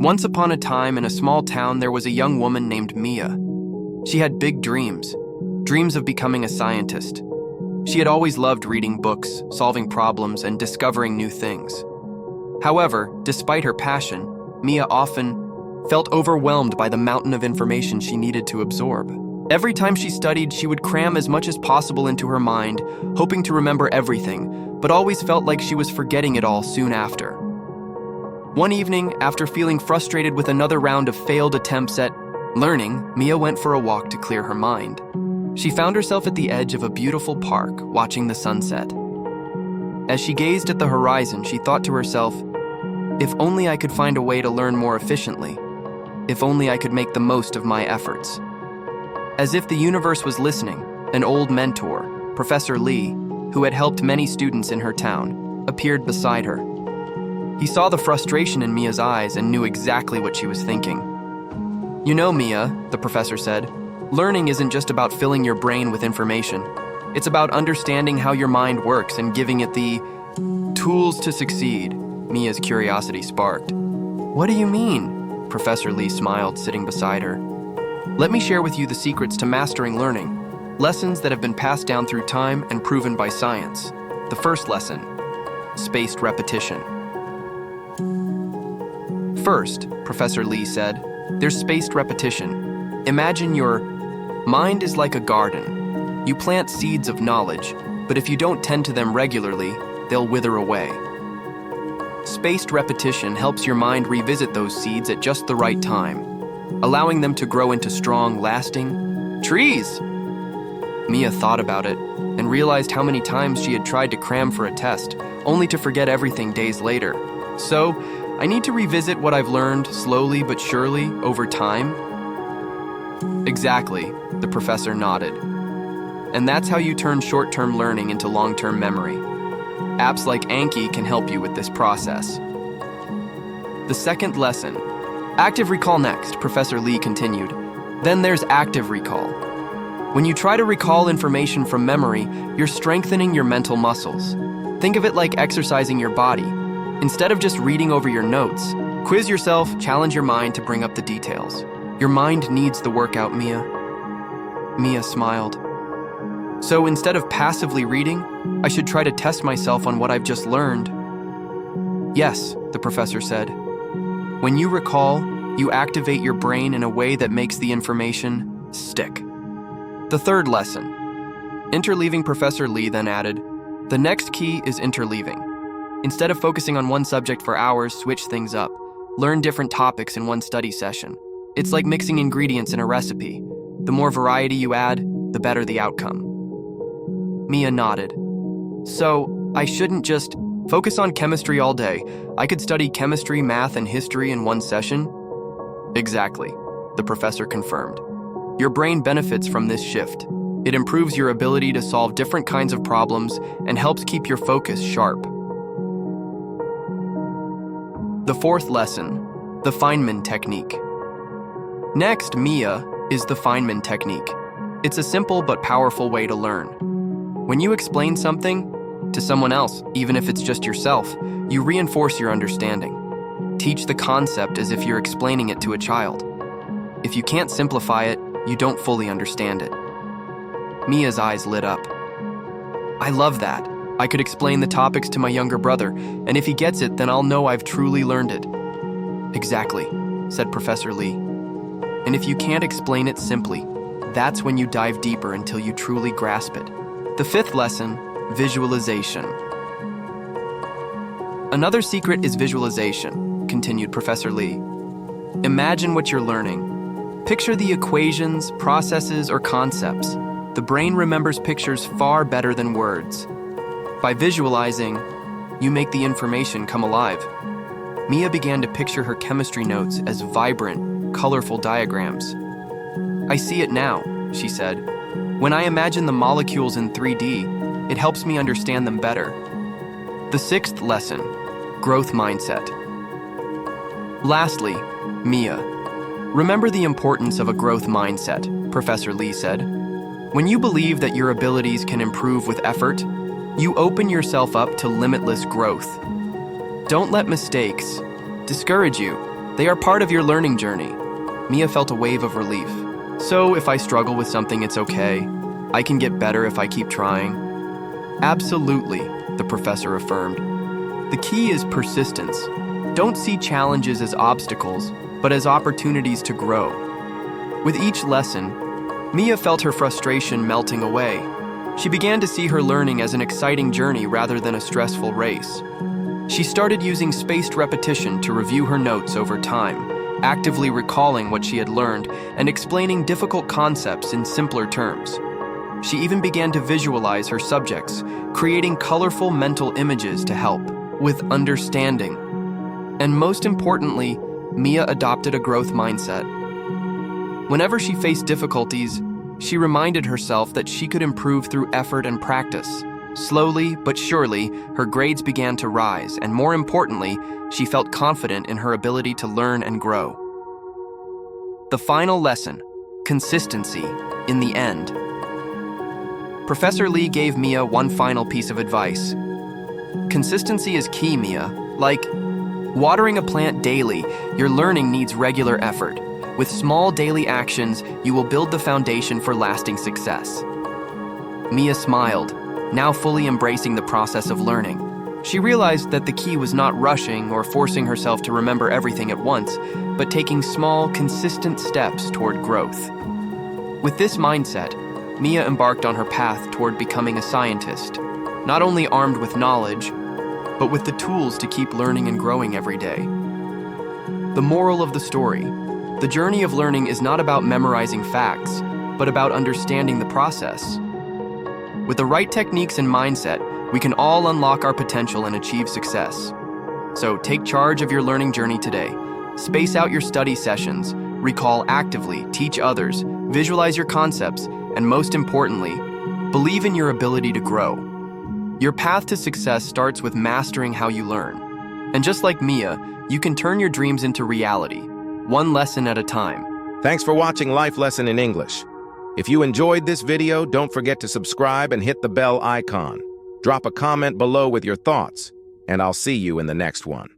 Once upon a time, in a small town, there was a young woman named Mia. She had big dreams of becoming a scientist. She had always loved reading books, solving problems, and discovering new things. However, despite her passion, Mia often felt overwhelmed by the mountain of information she needed to absorb. Every time she studied, she would cram as much as possible into her mind, hoping to remember everything, but always felt like she was forgetting it all soon after. One evening, after feeling frustrated with another round of failed attempts at learning, Mia went for a walk to clear her mind. She found herself at the edge of a beautiful park, watching the sunset. As she gazed at the horizon, she thought to herself, "If only I could find a way to learn more efficiently. If only I could make the most of my efforts." As if the universe was listening, an old mentor, Professor Lee, who had helped many students in her town, appeared beside her. He saw the frustration in Mia's eyes and knew exactly what she was thinking. "You know, Mia," the professor said, "learning isn't just about filling your brain with information. It's about understanding how your mind works and giving it the tools to succeed." Mia's curiosity sparked. "What do you mean?" Professor Lee smiled, sitting beside her. "Let me share with you the secrets to mastering learning, lessons that have been passed down through time and proven by science. The first lesson, spaced repetition. First, Professor Lee said, there's spaced repetition. Imagine your mind is like a garden. You plant seeds of knowledge, but if you don't tend to them regularly, they'll wither away. Spaced repetition helps your mind revisit those seeds at just the right time, allowing them to grow into strong, lasting trees." Mia thought about it and realized how many times she had tried to cram for a test, only to forget everything days later. "So, I need to revisit what I've learned slowly but surely over time?" "Exactly," the professor nodded. "And that's how you turn short-term learning into long-term memory. Apps like Anki can help you with this process." The second lesson, active recall next, Professor Lee continued. Then there's active recall. When you try to recall information from memory, you're strengthening your mental muscles. Think of it like exercising your body. Instead of just reading over your notes, quiz yourself, challenge your mind to bring up the details. Your mind needs the workout, Mia. Mia smiled. "So instead of passively reading, I should try to test myself on what I've just learned." "Yes," the professor said. "When you recall, you activate your brain in a way that makes the information stick." The third lesson, interleaving, Professor Lee then added, "The next key is interleaving. Instead of focusing on one subject for hours, switch things up. Learn different topics in one study session. It's like mixing ingredients in a recipe. The more variety you add, the better the outcome." Mia nodded. "So, I shouldn't just focus on chemistry all day. I could study chemistry, math, and history in one session?" "Exactly," the professor confirmed. "Your brain benefits from this shift. It improves your ability to solve different kinds of problems and helps keep your focus sharp." The fourth lesson, the Feynman Technique. Next, Mia, is the Feynman Technique. It's a simple but powerful way to learn. When you explain something to someone else, even if it's just yourself, you reinforce your understanding. Teach the concept as if you're explaining it to a child. If you can't simplify it, you don't fully understand it. Mia's eyes lit up. "I love that. I could explain the topics to my younger brother, and if he gets it, then I'll know I've truly learned it." "Exactly," said Professor Lee. "And if you can't explain it simply, that's when you dive deeper until you truly grasp it." The fifth lesson, visualization. Another secret is visualization, continued Professor Lee. Imagine what you're learning. Picture the equations, processes, or concepts. The brain remembers pictures far better than words. By visualizing, you make the information come alive. Mia began to picture her chemistry notes as vibrant, colorful diagrams. "I see it now," she said. "When I imagine the molecules in 3D, it helps me understand them better." The sixth lesson, growth mindset. Lastly, Mia, remember the importance of a growth mindset, Professor Lee said. When you believe that your abilities can improve with effort, you open yourself up to limitless growth. Don't let mistakes discourage you. They are part of your learning journey. Mia felt a wave of relief. So if I struggle with something, it's okay. I can get better if I keep trying. Absolutely, the professor affirmed. The key is persistence. Don't see challenges as obstacles, but as opportunities to grow. With each lesson, Mia felt her frustration melting away. She began to see her learning as an exciting journey rather than a stressful race. She started using spaced repetition to review her notes over time, actively recalling what she had learned and explaining difficult concepts in simpler terms. She even began to visualize her subjects, creating colorful mental images to help with understanding. And most importantly, Mia adopted a growth mindset. Whenever she faced difficulties, she reminded herself that she could improve through effort and practice. Slowly but surely, her grades began to rise, and more importantly, she felt confident in her ability to learn and grow. The final lesson, consistency, in the end. Professor Lee gave Mia one final piece of advice. Consistency is key, Mia. Like watering a plant daily, your learning needs regular effort. With small daily actions, you will build the foundation for lasting success. Mia smiled, now fully embracing the process of learning. She realized that the key was not rushing or forcing herself to remember everything at once, but taking small, consistent steps toward growth. With this mindset, Mia embarked on her path toward becoming a scientist, not only armed with knowledge, but with the tools to keep learning and growing every day. The moral of the story: the journey of learning is not about memorizing facts, but about understanding the process. With the right techniques and mindset, we can all unlock our potential and achieve success. So take charge of your learning journey today. Space out your study sessions, recall actively, teach others, visualize your concepts, and most importantly, believe in your ability to grow. Your path to success starts with mastering how you learn. And just like Mia, you can turn your dreams into reality, one lesson at a time. Thanks for watching Life Lesson in English. If you enjoyed this video, don't forget to subscribe and hit the bell icon. Drop a comment below with your thoughts, and I'll see you in the next one.